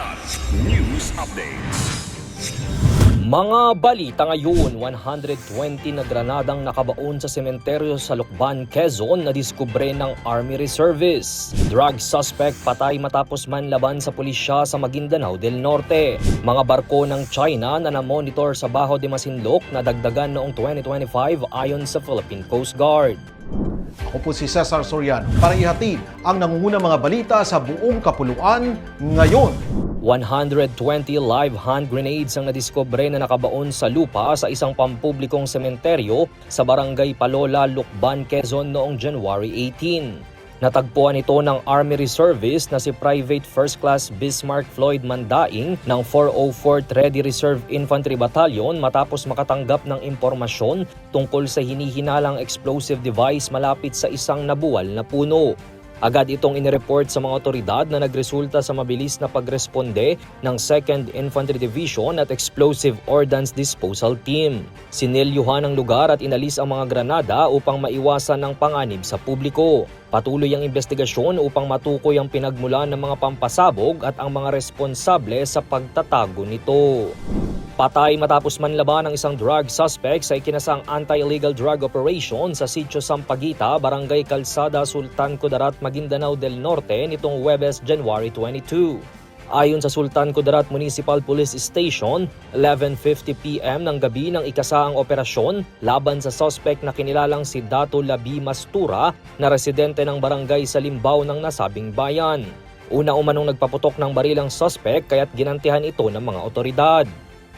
Kidlat News Updates. Mga balita ngayon, 120 na granadang nakabaon sa sementeryo sa Lucban, Quezon na diskubre ng Army Reservists. Drug suspect patay matapos manlaban sa pulisya sa Maguindanao del Norte. Mga barko ng China na namonitor sa Baho de Masinloc na dagdagan noong 2025 ayon sa Philippine Coast Guard. Ako po si Cesar Soriano para ihatid ang nangungunang mga balita sa buong kapuluan ngayon. 120 live hand grenades ang nadiskubre na nakabaon sa lupa sa isang pampublikong sementeryo sa Barangay Palola, Lucban, Quezon noong January 18. Natagpuan ito ng Army Reservist na si Private First Class Bismarck Floyd Mandaing ng 404th Ready Reserve Infantry Battalion matapos makatanggap ng impormasyon tungkol sa hinihinalang explosive device malapit sa isang nabuwal na puno. Agad itong inireport sa mga otoridad na nagresulta sa mabilis na pagresponde ng 2nd Infantry Division at Explosive Ordnance Disposal Team. Sinilyuhan ang lugar at inalis ang mga granada upang maiwasan ang panganib sa publiko. Patuloy ang investigasyon upang matukoy ang pinagmulan ng mga pampasabog at ang mga responsable sa pagtatago nito. Patay matapos manlaban ng isang drug suspect sa ikinasang anti-illegal drug operation sa Sitio Sampaguita, Barangay Calzada, Sultan Kudarat, Maguindanao del Norte nitong Huwebes, January 22. Ayon sa Sultan Kudarat Municipal Police Station, 11:50 PM ng gabi nang ikasaang operasyon laban sa suspect na kinilalang si Dato Labi Mastura na residente ng barangay sa Limbaw ng nasabing bayan. Una umanong nagpaputok ng baril ang suspect kaya't ginantihan ito ng mga otoridad.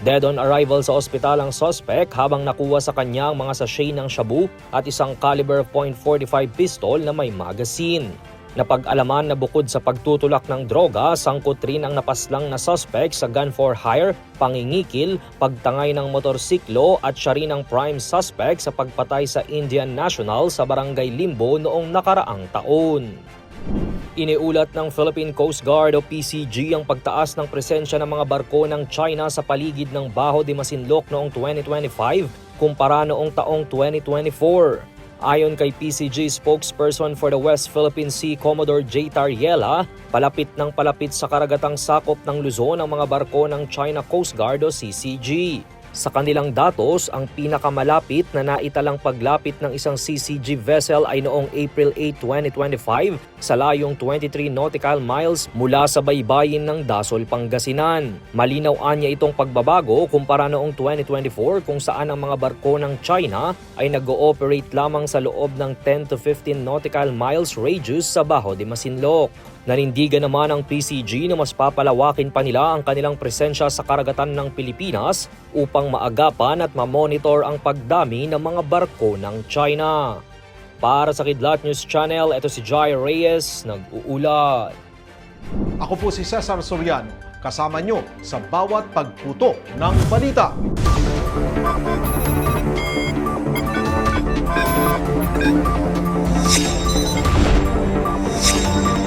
Dead on arrival sa ospital ang suspect habang nakuha sa kanya ang mga sachet ng shabu at isang caliber .45 pistol na may magazine. Napag-alaman na bukod sa pagtutulak ng droga, sangkot rin ang napaslang na suspect sa gun for hire, pangingikil, pagtangay ng motorsiklo at siya rin ang prime suspect sa pagpatay sa Indian national sa Barangay Limbo noong nakaraang taon. Iniulat ng Philippine Coast Guard o PCG ang pagtaas ng presensya ng mga barko ng China sa paligid ng Baho de Masinloc noong 2025 kumpara noong taong 2024. Ayon kay PCG spokesperson for the West Philippine Sea, Commodore J. Tariela, palapit sa karagatang sakop ng Luzon ang mga barko ng China Coast Guard o CCG. Sa kanilang datos, ang pinakamalapit na naitalang paglapit ng isang CCG vessel ay noong April 8, 2025 sa layong 23 nautical miles mula sa baybayin ng Dasol, Pangasinan. Malinaw anya itong pagbabago kumpara noong 2024 kung saan ang mga barko ng China ay nag-ooperate lamang sa loob ng 10 to 15 nautical miles radius sa Baho de Masinloc. Nanindigan naman ang PCG na mas papalawakin pa nila ang kanilang presensya sa karagatan ng Pilipinas upang maagapan at mamonitor ang pagdami ng mga barko ng China. Para sa Kidlat News Channel, ito si Jai Reyes, nag-uulat. Ako po si Cesar Soriano, kasama nyo sa bawat pagputo ng balita.